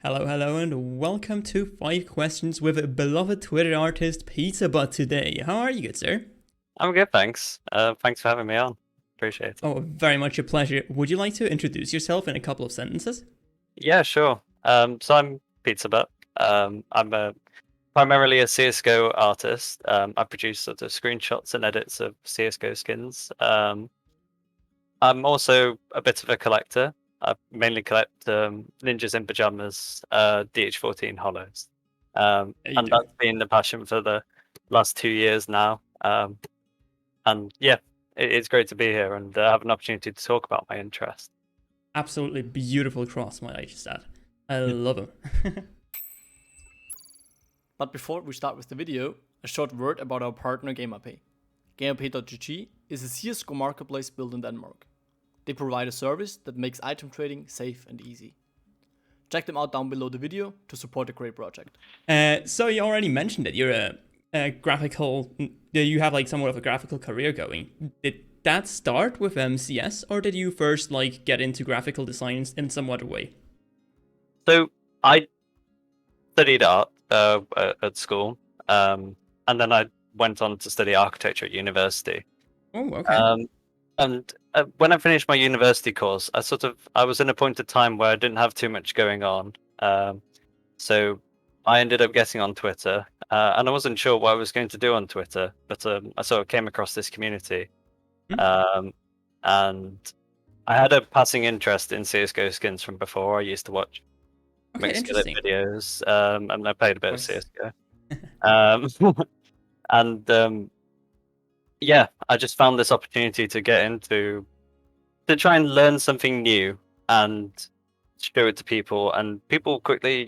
Hello, hello, and welcome to 5 Questions with a beloved Twitter artist, PizzzaBot today. How are you, good sir? I'm good, thanks. Thanks for having me on. Appreciate it. Oh, very much a pleasure. Would you like to introduce yourself in a couple of sentences? Yeah, sure. So I'm PizzzaBot. I'm primarily a CS:GO artist. I produce sort of screenshots and edits of CS:GO skins. I'm also a bit of a collector. I mainly collect ninjas in pajamas, DH14 hollows. Yeah, you And do. that's been the passion for the last 2 years now. And yeah, it's great to be here and have an opportunity to talk about my interest. Absolutely beautiful cross, might I just add. I love him. But before we start with the video, a short word about our partner GamerPay. GamerPay.gg is a CSGO marketplace built in Denmark. They provide a service that makes item trading safe and easy. Check them out down below the video to support a great project. So you already mentioned that you're a graphical, you have like somewhat of a graphical career going. Did that start with CS, or did you first like get into graphical design in some other way? So I studied art at school, and then I went on to study architecture at university. Oh, okay. And when I finished my university course, I was in a point of time where I didn't have too much going on. So I ended up getting on Twitter, and I wasn't sure what I was going to do on Twitter, but I sort of came across this community, and I had a passing interest in CS:GO skins from before. I used to watch Okay, mixed skillet interesting. videos, and I played a bit of Of course. CS:GO. And yeah, I just found this opportunity to get into to try and learn something new and show it to people, and people quickly,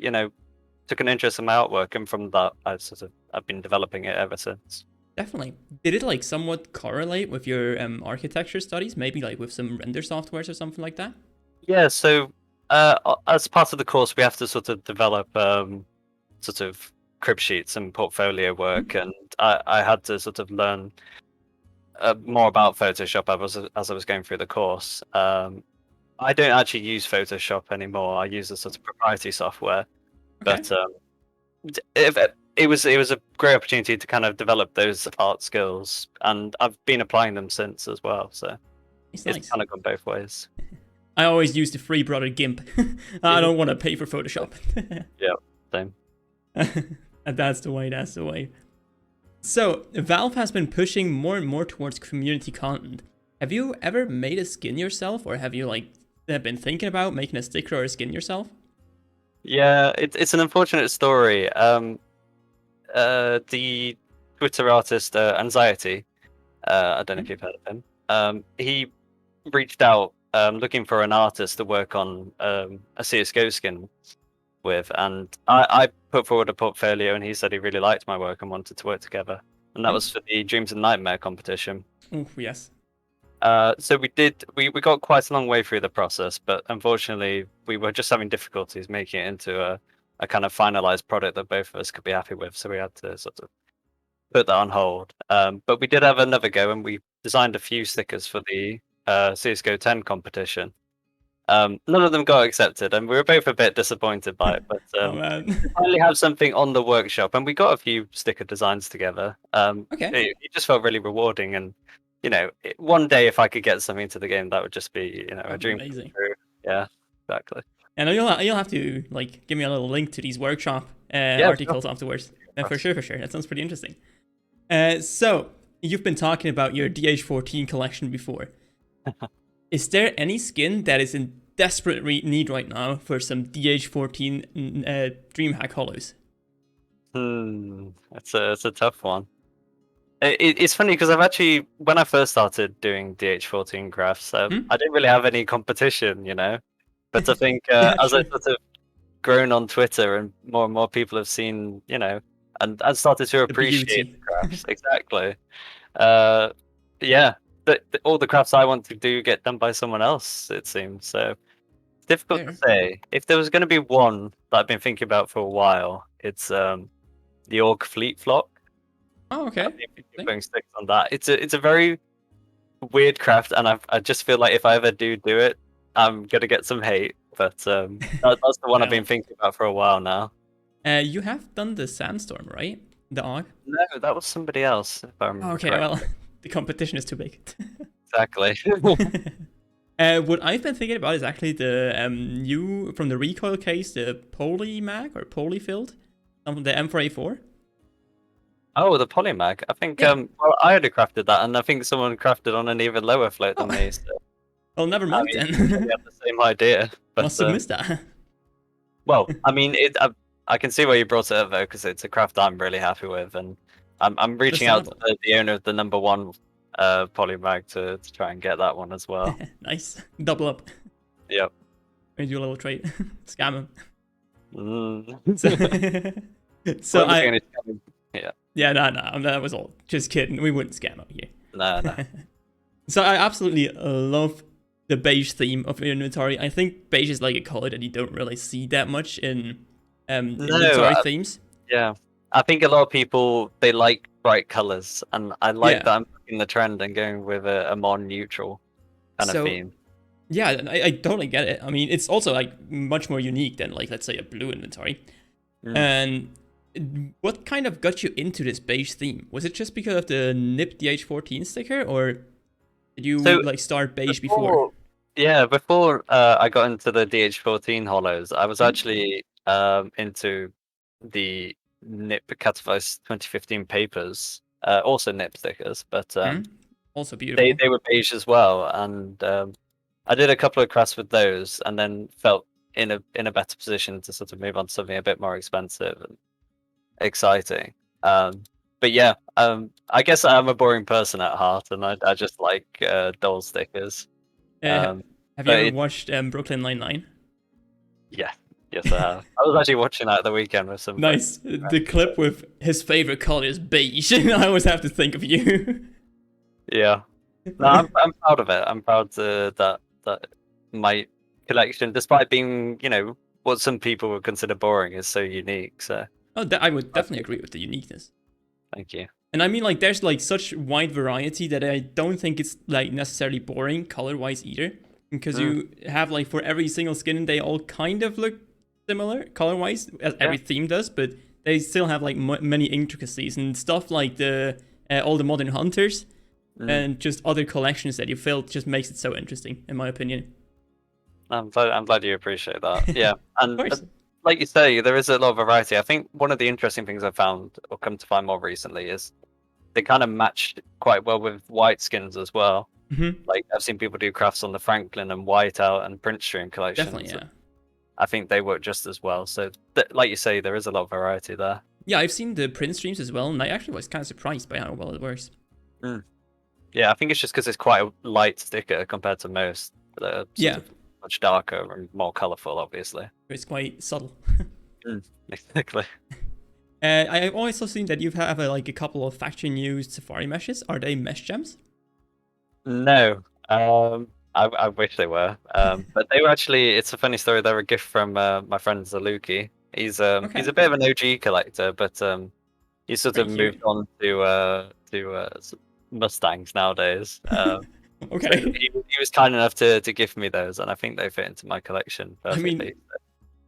took an interest in my artwork, and from that, I've been developing it ever since. Definitely. Did it like somewhat correlate with your architecture studies? Maybe like with some render softwares or something like that? Yeah, so as part of the course, we have to sort of develop sort of crib sheets and portfolio work, and I had to sort of learn more about Photoshop as I was going through the course. I don't actually use Photoshop anymore. I use a sort of proprietary software, Okay. but it was a great opportunity to kind of develop those art skills, and I've been applying them since as well. So It's it's nice. kind of gone both ways. I always use the free brother GIMP. I don't want to pay for Photoshop. Yeah, same. And that's the way, that's the way. So, Valve has been pushing more and more towards community content. Have you ever made a skin yourself, or have you like been thinking about making a sticker or a skin yourself? Yeah, it's an unfortunate story. The Twitter artist Anxiety, I don't know if you've heard of him. He reached out looking for an artist to work on a CS:GO skin with, and I put forward a portfolio, and he said he really liked my work and wanted to work together. And that was for the Dreams and Nightmare competition. Oh, yes. So we got quite a long way through the process, but unfortunately we were just having difficulties making it into a kind of finalized product that both of us could be happy with. So we had to sort of put that on hold. But we did have another go, and we designed a few stickers for the CS:GO 10 competition. None of them got accepted, and we were both a bit disappointed by it. But Oh we man. finally have something on the workshop, and we got a few sticker designs together. Okay. It just felt really rewarding, and one day if I could get something to the game, that would just be a That'd be dream come amazing. true. Yeah, exactly. And you'll have to like give me a little link to these workshop Yeah, sure. articles afterwards. For Yes. sure, for sure. That sounds pretty interesting. So you've been talking about your DH14 collection before. Is there any skin that is in desperate need right now for some DH14 DreamHack hollows? It's a tough one. It's funny because I've actually, when I first started doing DH14 graphs, Hmm? I didn't really have any competition, But I think Yeah, as I true. sort of grown on Twitter, and more people have seen, and started to The appreciate beauty. the graphs. Exactly. Yeah, all the crafts I want to do get done by someone else, it seems. So it's difficult to Fair. say. If there was going to be one that I've been thinking about for a while, it's the Orc Fleet Flock. Oh, okay. I've been doing sticks on that. It's a very weird craft, and I just feel like if I ever do it, I'm gonna get some hate. but that's the one I've been thinking about for a while now. You have done the Sandstorm, right? The AUG? No, that was somebody else, if I remember Okay, correctly. well, the competition is too big. Exactly. What I've been thinking about is actually the new, from the recoil case, the Polymag or Polyfilled, the M4A4. Oh, the Polymag. I think Yeah. well, I already crafted that, and I think someone crafted on an even lower float than me. So, Well, never I mind mean, we then. have the same idea. But Must have missed that. well, I mean, I can see why you brought it up though, because it's a craft I'm really happy with, and I'm reaching out to Understandable. the owner of the #1 Polymag to try and get that one as well. Nice. Double up. Yep. Maybe do a little trade. Scam him. Mm. So Well, I... Yeah. Yeah, no, that was all. Just kidding. We wouldn't scam out here. No. So I absolutely love the beige theme of your inventory. I think beige is like a color that you don't really see that much in inventory themes. Yeah. I think a lot of people, they like bright colors, and I like Yeah. that I'm picking the trend and going with a more neutral kind of theme. Yeah, I totally get it. I mean, it's also like much more unique than like, let's say, a blue inventory. And what kind of got you into this beige theme? Was it just because of the NIP DH14 sticker, or did you like start beige before? Yeah, before I got into the DH14 hollows, I was actually into the NIP Katowice 2015 papers, also NIP stickers, but Also beautiful. they were beige as well, and I did a couple of crafts with those, and then felt in a better position to sort of move on to something a bit more expensive and exciting. But yeah, I guess I'm a boring person at heart, and I just like dull stickers. Have you ever watched Brooklyn Nine-Nine? Yeah, yes, I have. I was actually watching that at the weekend with some. Nice. The clip with his favorite color is beige. I always have to think of you. Yeah, no, I'm proud of it. I'm proud that my collection, despite being what some people would consider boring, is so unique. So. Oh, I would definitely agree with the uniqueness. Thank you. And I mean, like, there's like such wide variety that I don't think it's like necessarily boring color-wise either, because you have like for every single skin, they all kind of look similar color-wise, as every theme does, but they still have like many intricacies and stuff like the all the modern hunters and just other collections that you filled just makes it so interesting, in my opinion. I'm glad you appreciate that. Yeah, and Of course. like you say, there is a lot of variety. I think one of the interesting things I've found, or come to find more recently, is they kind of matched quite well with white skins as well. Like I've seen people do crafts on the Franklin and Whiteout and Prince Stream collections. Definitely, yeah. I think they work just as well. So, like you say, there is a lot of variety there. Yeah, I've seen the print streams as well, and I actually was kind of surprised by how well it works. Yeah, I think it's just because it's quite a light sticker compared to most. That are sort of much darker and more colourful, obviously. It's quite subtle. Exactly. I've also seen that you have like a couple of factory-used Safari meshes. Are they mesh gems? No, I wish they were, but they were actually. It's a funny story. They're a gift from my friend Zaluki. He's a bit of an OG collector, but he sort of moved on to Mustangs nowadays. Okay. So he was kind enough to gift me those, and I think they fit into my collection perfectly. I mean,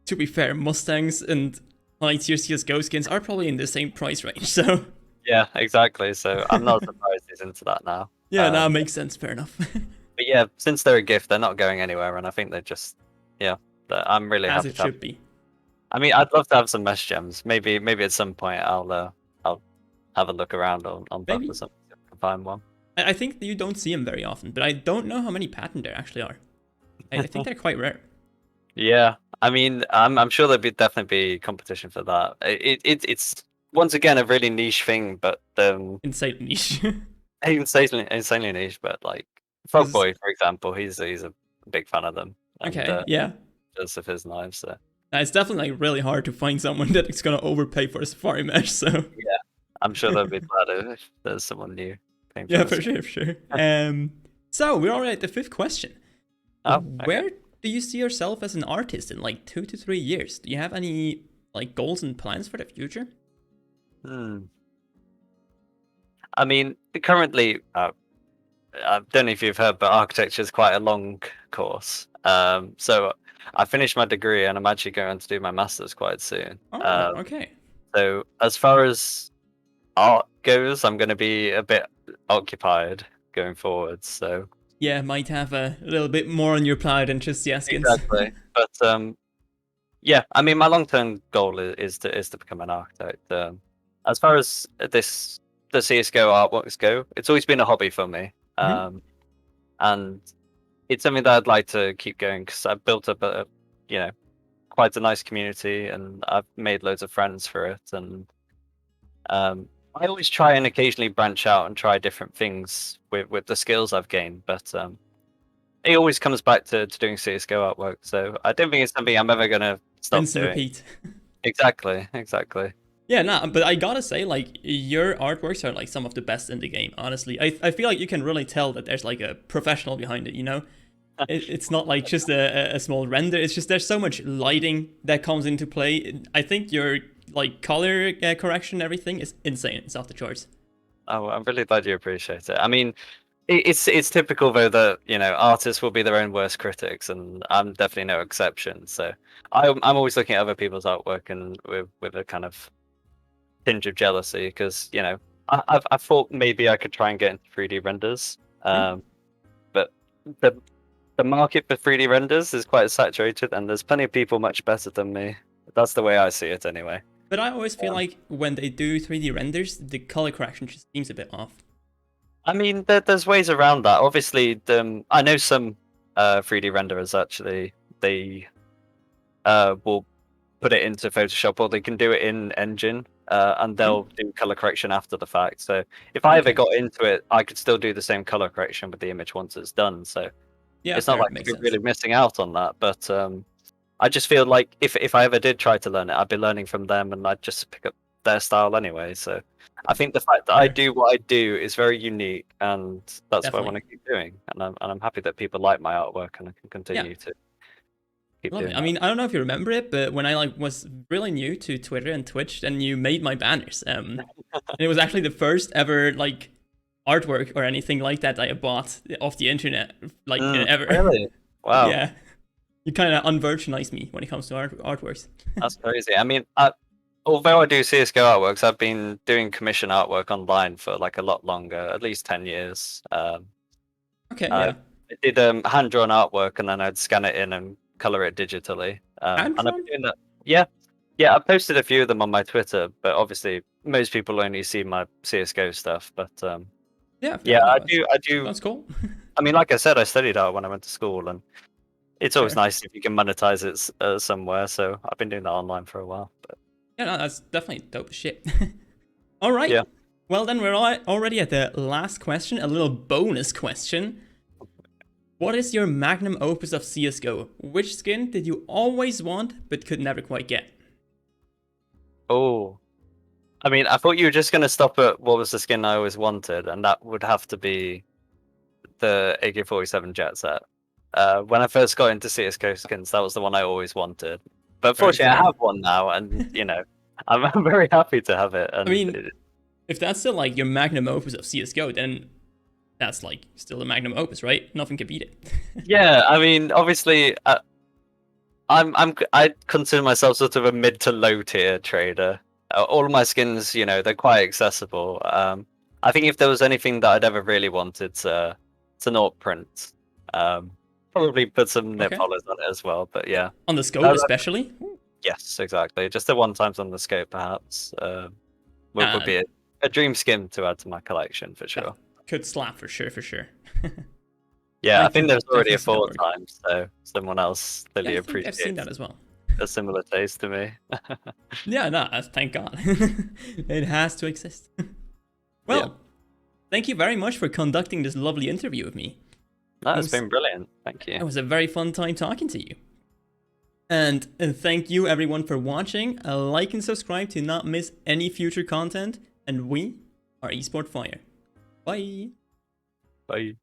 to be fair, Mustangs and high tier CSGO skins are probably in the same price range, so. Yeah, exactly. So I'm not surprised he's into that now. Yeah, that makes sense. Fair enough. But yeah, since they're a gift, they're not going anywhere, and I think they're just I'm really As happy. it should be. I mean, I'd love to have some mesh gems. Maybe at some point I'll have a look around on Buff or something if I can find one. I think you don't see them very often, but I don't know how many patent there actually are. I think they're quite rare. Yeah, I mean, I'm sure there'd definitely be competition for that. It's once again a really niche thing, but Insanely niche. insanely niche. But like Frogboy, for example, he's a big fan of them. And, Okay, yeah. Just of his knives. So. It's definitely like really hard to find someone that's gonna overpay for a Safari mesh. So yeah, I'm sure they'll be glad if there's someone new. Yeah, for sure. So we're already at the 5th question. Where do you see yourself as an artist in like 2 to 3 years? Do you have any like goals and plans for the future? I mean, currently, I don't know if you've heard, but architecture is quite a long course. So I finished my degree and I'm actually going to do my master's quite soon. Oh, okay. So as far as art goes, I'm going to be a bit occupied going forward. So Yeah, might have a little bit more on your plate than just the skins. exactly. But yeah, I mean, my long-term goal is to become an architect. As far as the CS:GO artworks go, it's always been a hobby for me, and it's something that I'd like to keep going because I've built up quite a nice community, and I've made loads of friends for it. And I always try and occasionally branch out and try different things with the skills I've gained, but it always comes back to doing CS:GO artwork. So I don't think it's something I'm ever gonna stop Rinse and doing. repeat. Exactly. Yeah, nah, but I gotta say, like, your artworks are like some of the best in the game, honestly. I feel like you can really tell that there's like a professional behind it, you know? It's not like just a small render, it's just there's so much lighting that comes into play. I think your like color correction and everything is insane. It's off the charts. Oh, I'm really glad you appreciate it. I mean, it's typical though that artists will be their own worst critics, and I'm definitely no exception. So I'm always looking at other people's artwork and with a kind of tinge of jealousy because I thought maybe I could try and get into 3D renders, but the market for 3D renders is quite saturated, and there's plenty of people much better than me. That's the way I see it, anyway. But I always feel like when they do 3D renders, the color correction just seems a bit off. I mean, there's ways around that. Obviously, I know some 3D renderers actually they will put it into Photoshop, or they can do it in Engine, and they'll do color correction after the fact. So if I ever got into it, I could still do the same color correction with the image once it's done. So yeah, it's not like you're really missing out on that. But I just feel like if I ever did try to learn it, I'd be learning from them, and I'd just pick up their style anyway. So I think the fact that I do what I do is very unique, and that's what I want to keep doing. And I'm happy that people like my artwork, and I can continue to keep doing it. I mean, I don't know if you remember it, but when I was really new to Twitter and Twitch, then you made my banners. And it was actually the first ever like artwork or anything like that I bought off the internet, like ever. Really? Wow. Yeah. You kind of unvirginized me when it comes to artworks. That's crazy. I mean, although I do CS:GO artworks, I've been doing commission artwork online for like a lot longer, at least 10 years. Okay, yeah. I did hand-drawn artwork, and then I'd scan it in and color it digitally. And I've been doing that. Yeah, I posted a few of them on my Twitter, but obviously most people only see my CS:GO stuff. But I do. That's cool. I mean, like I said, I studied art when I went to school, and it's always nice if you can monetize it somewhere. So I've been doing that online for a while. But yeah, no, that's definitely dope as shit. All right. Yeah. Well, then we're already at the last question, a little bonus question. What is your magnum opus of CS:GO? Which skin did you always want but could never quite get? Oh, I mean, I thought you were just going to stop at what was the skin I always wanted, and that would have to be the AK-47 jet set. When I first got into CS:GO skins, that was the one I always wanted. But fortunately, I have one now, and I'm very happy to have it. And I mean, if that's still like your magnum opus of CS:GO, then that's like still the magnum opus, right? Nothing can beat it. Yeah, I mean, obviously, I consider myself sort of a mid to low tier trader. All of my skins, they're quite accessible. I think if there was anything that I'd ever really wanted to not print, probably put some nip collars on it as well. But yeah, on the scope especially. Yes, exactly. Just the one times on the scope, perhaps, would be a dream skin to add to my collection for sure. Could slap for sure. Yeah, I think there's already a 4 times, so someone else really appreciates. I've seen that as well. A similar taste to me. Yeah, no, thank God. It has to exist. Well, thank you very much for conducting this lovely interview with me. It's been brilliant. Thank you. It was a very fun time talking to you. And thank you everyone for watching. Like and subscribe to not miss any future content. And we are EsportFire. Bye. Bye.